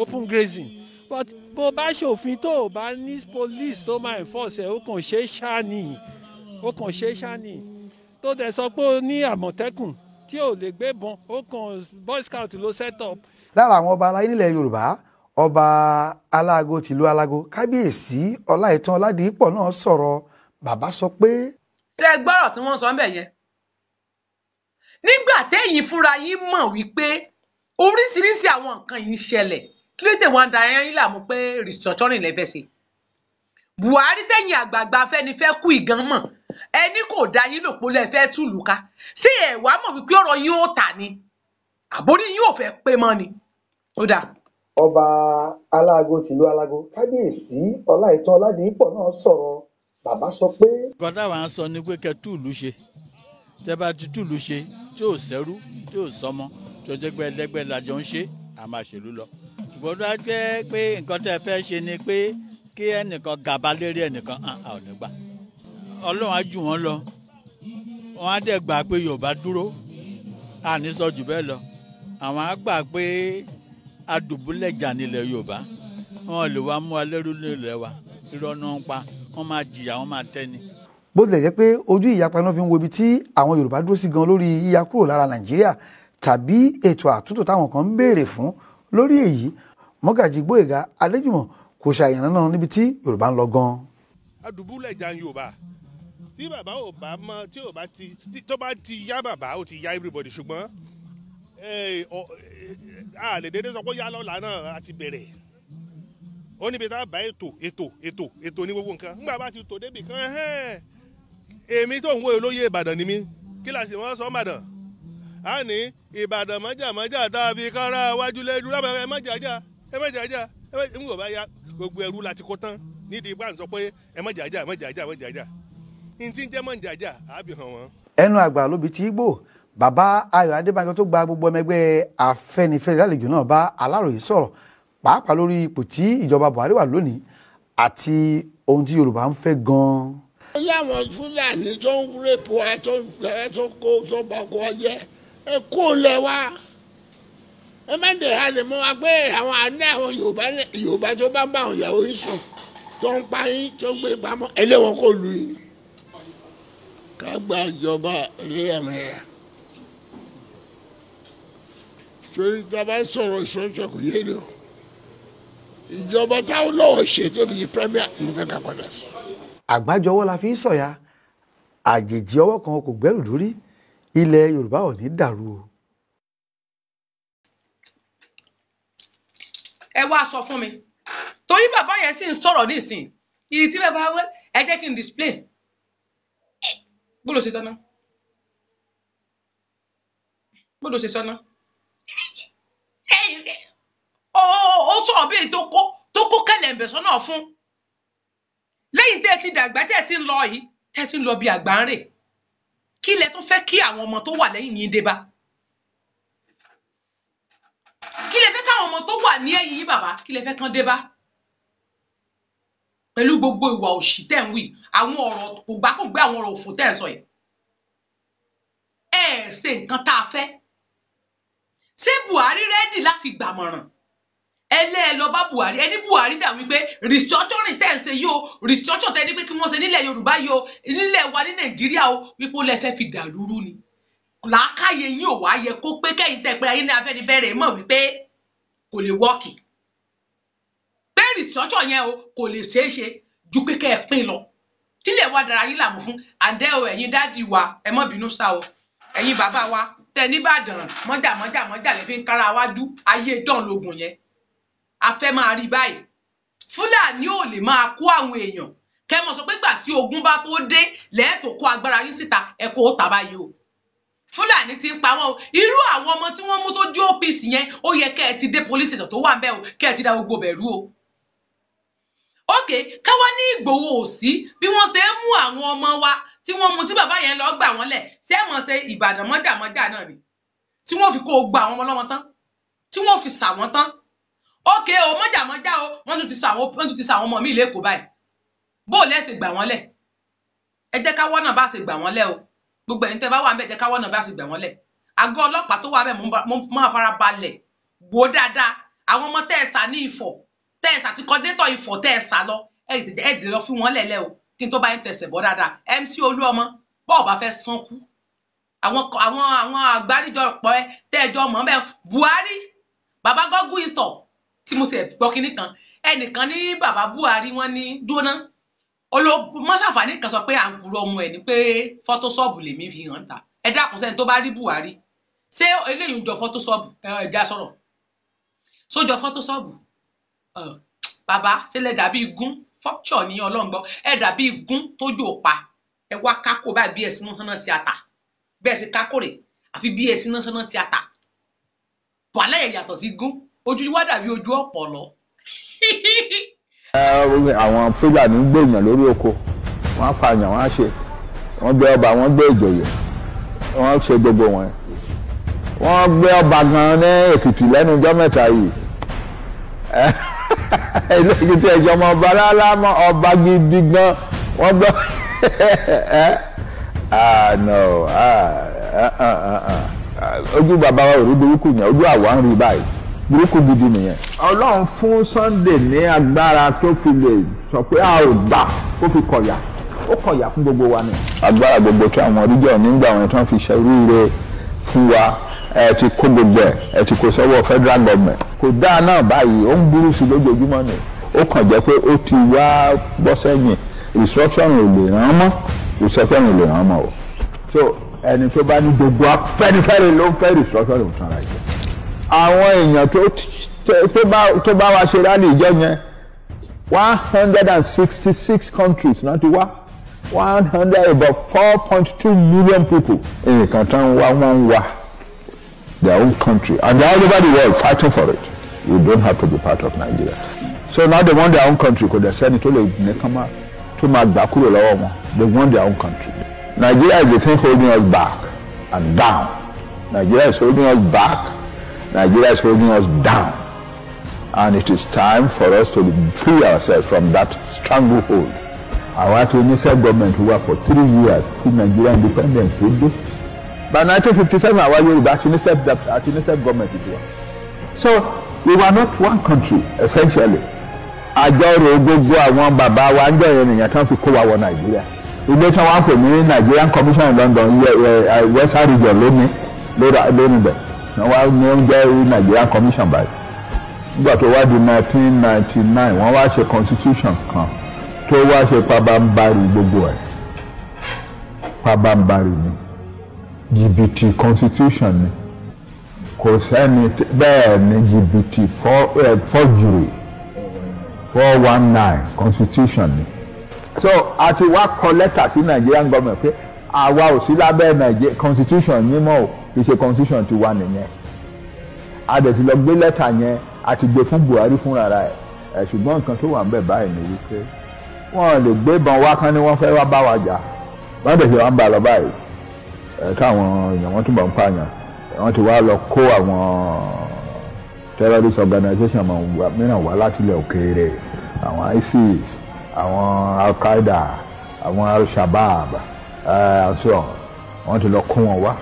open grazing but bó bá ṣòfin tó o bá ní police tó máa enforce ẹ̀ ó kàn ṣe é ṣáni tó dẹ̀ sọ pé ó ní àmọ̀tẹ́kùn tí ò lè gbébọn ó kàn boy scout ló set up. lára àwọn ọba aláyé nílẹ̀ Yorùbá ọba Aláago tìlú Aláago kábíyèsí Ọláìtàn Ọládìípọ̀ náà sọ̀rọ̀ bàbá sọ pé. ṣé ẹ gbọ́rọ̀ tí wọ́n sọ ń bẹ̀ yẹn nígbà téyìn fúnra yín mọ̀ wípé oríṣiríṣi àwọn nǹkan yìí ń ṣẹlẹ̀ kí ló dé wọn da ẹyán yín láàmú pé restructuring lẹ́fẹ̀ẹ́ sí. Buhari tẹ̀yìn àgbààgbà Afẹ́nifẹ́re kú ìgan mọ̀ ẹni kò dá yín lòpó lẹ́fẹ̀ẹ́ túlù ká ṣé ẹ̀ wá mọ̀ wípé ọ̀rọ̀ yín ó tà ní àbórí yín ò fẹ́ pé mọ́ ni. ó dà. ọba Aláago tìlú Aláago kábíyèsí Ọláìtàn Ọládìípọ̀ náà sọ̀rọ̀ bàbá sọ pé. kọ́dà wàá sọ ni pé kẹ́ túlù ṣe tẹ́ bá ti túlù ṣe tí ò sẹ́rú tí ò sọmọ tí ó jẹ́ pé ẹlẹ́gbẹ́ làjọ ń ṣe a máa ṣèlú lọ. ṣùgbọ́n tó jẹ́ pé nǹkan tẹ́ fẹ́ ṣe ni pé kí ẹnìkan gàba lérí ẹnìkan a ò ní gbà. Ọlọ́run á jù wọ́n lọ wọ́n á dẹ̀ gbà pé Yorùbá dúró a ní sọ jù bẹ́ẹ̀ lọ. àwọn á gbà pé adùbúlẹ̀jà nílẹ̀ Yorùbá wọn lè wá mú alẹ́rú nílẹ̀ wa irọ́ náà ń pa wọ́n máa jìyà wọ́n máa tẹ́ni. bó tilẹ̀ jẹ́ pé ojú ìyapa iná fi ń wo ibi tí àwọn Yorùbá dúró sí gan lórí yíya kúrò lára Nàìjíríà tàbí ètò àtúntò táwọn kan ń béèrè fún lórí èyí, Mọ́gàjí Gbóyèga Adéjùmọ̀ kò ṣàyànnà náà níbi tí Yorùbá ń lọ gan. adùbúlẹ̀ jà Yorùbá tí bàbá ò bá mọ tí ò bá ti tó bá ti yá bàbá ó ti yá everybody ṣùgbọ́n a lè dédé sọ pé yá lọ́la náà a ti bẹ̀rẹ̀ ó níbi tá a bá ètò ní gbogbo nǹkan nígbà bá ti tò débì kan èmi tó ń wo olóyè Ìbàdàn ni mí kíláàsì wọn sọ Ìbàdàn a ní Ìbàdàn mọ́jàmọ́jà tá a fi kára wájú lẹ́dú lábẹ́ ẹ má jàjà ń gbọ́ bá yá gbogbo ẹrú láti kó tán nídìí ipá ń sọ pé ẹ má jàjà n tí ń jẹ́ mọ́ ń jàjà àbí hàn wọ́n. ẹnu àgbà lóbi tí Ìgbò bàbá Ayọ̀ Adébánjọ tó gba gbogbo ọmọ ẹgbẹ́ Afẹ́nifẹ́re lálejò náà bá Aláròyé sọ̀rọ̀ pàápàá lórí ipò tí ìjọba Buhari wà lónìí àti ohun tí Yorùbá ń fẹ́ gan-an. láwọn Fúlàní tó ń rèpò ẹ tó kó tó bá kó ọyẹ ẹ kó lẹ wá ẹ má dé halẹ̀ mọ́ wa pé àwọn àná àwọn Yorùbá tó bá ń bá àwọn ìyàwó yìí sùn tó ń pa yín tó ń gbé pamọ́ ẹlẹ́wọ̀n kò lù yín ká gba ìjọba ẹlẹ́yàmẹ̀yà torí tá a bá sọ̀rọ̀ ìsọ̀rọ̀ kò yé lò ìjọba táwọn lọ́wọ́ ṣe tó fi premier nǹkan kan padà sí. àgbájọwọ́ la fi ń sọ̀yà àjèjì ọwọ́ kan kò gbẹ́rù lórí ilẹ̀ Yorùbá ò ní dàrú o. ẹ wá sọ fún mi torí bàbá yẹn sì ń sọ̀rọ̀ nísìn ìrì tí bàbá wẹ́ ẹ jẹ́ kí n display bó ló ṣe sọ́nà ó sọ̀rọ̀ bí èyí tó kó kẹlẹ̀ǹbẹ̀ sọ́nà fún lẹ́yìn tẹ́ ẹ ti dàgbà tẹ́ ẹ ti ń lọ yìí tẹ́ ẹ ti ń lọ bí àgbà ń rè kí lẹ tún fẹ́ kí àwọn ọmọ tó wà lẹ́yìn yín dé bá kí lẹ fẹ́ káwọn ọmọ tó wà ní ẹ̀yìn yín bàbá kí lẹ fẹ́ kán dé bá pẹ̀lú gbogbo ìwà òṣì tẹ́ ń wí àwọn ọ̀rọ̀ kò gbá kò gbé àwọn ọ̀rọ̀ òfò tẹ́ ẹ sọ yìí ẹ ṣe nǹkan tá a fẹ́ ṣé Buhari rẹ́dì láti gbàmọ̀ràn ẹ lọ bá Buhari ẹni Buhari dà wípé restructuring tẹ́ ń ṣe yìí o restructuring tẹ́ ní pé kí wọ́n ṣe nílẹ̀ Yorùbá yìí o nílẹ̀ wa ní Nàìjíríà o wípé ó lẹ fẹ́ fi dàlúrú ni làákàyè yín ò wá yẹ kó pé kẹ́yìn tẹ́ pé ayé ní Afẹ́nifẹ́re mọ̀ wípé kò lè wọ́ọ̀kì pé restructure yẹn o kò lè ṣeé ṣe ju pé kẹ́ ẹ pín lọ tílẹ̀ wa dára yín làmú fún àdé o ẹ̀yin dádì wa ẹ má bínú sá o ẹ̀yin bàbá wa tẹ nìbàdàn mọ́jà lè fi ń kára wájú ayé dán lógun yẹn a fẹ́ máa rí báyìí Fúlàní ò lè máa kó àwọn èèyàn kẹ́ mọ̀ sọ pé gbà tí ogun bá tó dé lẹ́ẹ̀tọ́ kó agbára yín síta ẹ kó tà báyìí o Fúlàní ti ń pa wọn o irú àwọn ọmọ tí wọ́n mú tó jó OPC yẹn ó yẹ kẹ́ ẹ ti dé police station tó wà ń bẹ̀ o kẹ́ ẹ ti dá gbogbo bẹ̀rù o ókè káwá ní Ìgbòho òsì bí wọ́n ṣe ń mú àwọn ọmọ wa tí wọ́n mú tí bàbá yẹn lọ gbà wọ́n lẹ̀ ṣé mọ̀ ṣe Ìbàdàn mọ́jà náà ni tí wọ́n fi kó gba àwọn ọmọ lọ́wọ́ tán tí wọ́n fi sà wọ́n tán ókè o mọ́jà o wọ́n tún ti sà àwọn ọmọ mi lẹ́kọ̀ọ́ báyìí bó o lẹ́sẹ̀ gbà wọ́n lẹ̀ ẹ jẹ́ káwọ́ náà bá ṣe gbà wọ́n lẹ̀ o gbogbo ẹ̀yin tẹ́ bá wà ń bẹ̀ jẹ́ káwọ́ náà bá ṣe gbà wọ́n lẹ̀ àgọ́ ọlọ́pàá tó wà bẹ̀ mo máa fara balẹ̀ wò ó dáadáa àwọn ọmọ tẹ́ ẹ sà ní Ifọ̀ tẹ́ ẹ sà ti kọ́détọ̀ Ifọ̀ tẹ́ ẹ sà lọ ẹ ti lọ fún wọn lẹ̀lẹ́ o kí n tó bá yín tẹ̀sẹ̀ bọ́ dáadáa MC Olúọmọ bọ́ọ̀ bá fẹ́ sánkú àwọn àgbáríjọpọ̀ ẹ tẹ́ ẹ jọ mọ̀ bẹ́ẹ̀ Buhari bàbá gọ́gù ìstọ̀ tí mo ti gbọ́ kinní kan ẹnìkan ní bàbá Buhari wọ́n ní dúná mọ́sàfàní kan sọ pé à ń kúrò ọmọ ẹ̀ ní pé fọ́tóṣọ́ọ̀bù lèmi fi hàn ta ẹ dákun sẹ́ni tó bá rí Buhari ṣé eléyìí ń jọ fọ́tóṣọ́ọ̀bù ẹ̀já sọ̀rọ̀ sójọ fọ́tóṣọ́ọ̀bù bàbá ṣẹlẹ̀ dàbí igun fọ́kṣọ̀ ní ọlọ́ngbọ́ ẹ dàbí igun tójú òpa ẹ wá kákó báyìí bí ẹ̀sìn náà sánà tíátà bẹ́ẹ̀ sì kákó rè àfi bí ẹ̀sìn náà sánà tíátà wàhálà ẹ̀ yàtọ̀ sí igun ojú wa dàbí ojú ọ̀pọ̀lọ́. àwọn Fúlàní ń gbèyàn lórí oko wọ́n á pààyàn wọ́n á ṣe wọ́n gbé ọba wọ́n gbé ìjòyè wọ́n ṣe gbogbo wọn wọ́n gbé ọba gan ní Èkìtì lẹ́nu ọjọ́ mẹ́ta yìí eléyìí tí ẹjọ́ ọmọ ọba rárá mọ́ ọba gidi gan wọ́n gbọ́ ojú bàbá wa ò rí burúkú yẹn ojú àwa ń rí báyìí burúkú gidi nìyẹn. Ọlọ́run fún Sunday ní agbára tó fi lè sọ pé a ò gbà kó fi kọ̀yà ó kọ̀yà fún gbogbo wa ni. agbára gbogbo tí àwọn region nígbà wọn tí wọ́n fi ṣe oríire fún wa ẹ ti kó gbogbo ẹ ti kó sọ́wọ́ federal government. kò dáa náà báyìí ó ń burú sí lójoojúmọ́ ni ó kàn jẹ́ pé ó ti wá bọ́ sẹ́yìn restructuring ò lè ràn án mọ́ restructuring ò lè ràn án mọ́ o. so ẹni tó bá ní gbogbo Afẹ́nifẹ́re ló ń fẹ́ restructuring ò tán ra jẹ. àwọn èèyàn tó bá wa ṣe rálì ìjọ yẹn 166 countries náà ti wá 100 about 4.2 million people. nǹkan tán wá wọ́n ń wá their own country and they are all over the world fighting for it. You don't have to be part of Nigeria. So now they want their own country kò dẹ̀ sẹ́ni tó lè nìkan máa tó máa gbà kúrò lọ́wọ́ wọn. They want their own country. Nigeria is the thing holding us back and down. Nigeria is holding us back. Nigeria is holding us down. And it is time for us to free ourselves from that stranglehold. Àwa ti UNICEF government wà for 3 years kí Nigeria independence tó dé. By 1957 àwa Yorùbá àti UNICEF government ti wà. So we were not one country essentially. Àjọrò gbogbo àwọn bàbá wa ń jẹ́ ènìyàn tán fi kó wa wọ Nàìjíríà. Ilé tí wọ́n pè ní Nigerian Commission in London Western region lónìí bẹ̀. Wọ́n ní ó ń jẹ́ Nigerian Commission báyìí. Nígbà tó wá di 1999 wọ́n wá ṣe constitution kan tó wá ṣe pabambari gbogbo ẹ̀. Pabambari ni jìbìtì constitution ni kò sẹ́ni bẹ́ẹ̀ ni jìbìtì forgery 419 constitution ni. So a ti wá kọ lẹ́tà sí Nigerian government pé àwa ò sí lábẹ́ Nigeria constitution yín mọ́ o kì í ṣe constitution ti wà nìyẹn. A dẹ̀ ti lọ gbé lẹ́tà yẹn a ti gbé fún Buhari fúnra ẹ̀ ṣùgbọ́n nǹkan tó wà ń bẹ̀ báyìí ni wípé wọ́n lè gbé ìbọn wá kán ní wọ́n fẹ́ wá bá wa jà wọ́n dẹ̀ ṣe wá ń bá lọ báyìí káwọn èèyàn wọ́n túbọ̀ ń pààyàn wọ́n ti wá lọ kó àwọn terrorist organization mìíràn wá láti ilẹ̀ òkèèrè àwọn ISIS àwọn Al-Qaeda àwọn Al-Shabaab àṣọ wọ́n ti lọ kó wọn wá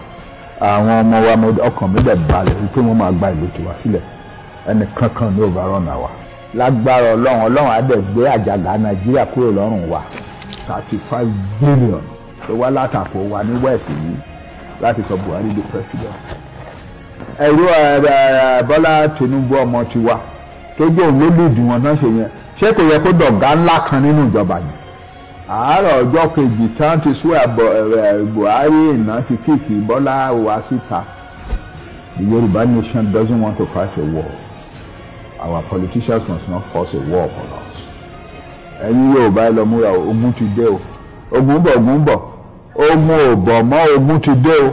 àwọn ọmọ wa ọkàn mi dẹ̀ balẹ̀ wípé wọ́n máa gba ìlú tiwa sílẹ̀ ẹnì kankan ní òbá rọ̀nà wa lágbára ọlọ́run á dẹ̀ gbé àjàgà Nàìjíríà kúrò lọ́rùn wa 35 billion tó wá látàkó wa ní west yìí láti sọ Buhari di president. ẹ̀rọ Bọ́lá Tinubu ọmọ tiwa tó jẹ́ òun ló lùdì wọn náà ṣe yẹn ṣé kò yẹ kó dọ̀gá ńlá kan nínú ìjọba yìí. àárọ̀ ọjọ́ kejì tán ti sún Buhari iná ti kíkì Bọ́lá wá síta. The Yoruba nation doesn't want to fight a war. Our politicians must not force a war upon us. ẹ̀yin Yorùbá ẹ lọ múra ogun ti dé o ogun bọ̀ ogun ò bọ̀ mọ́ ogun ti dé o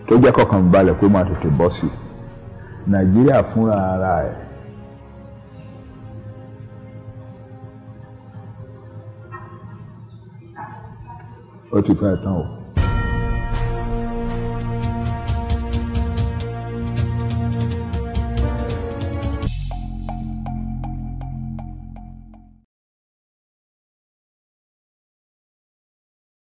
tó jẹ́ kọ̀ọ̀kan balẹ̀ pé máa tètè bọ́ sí Nàìjíríà fúnra ara ẹ̀. ó ti fẹ́ tán o.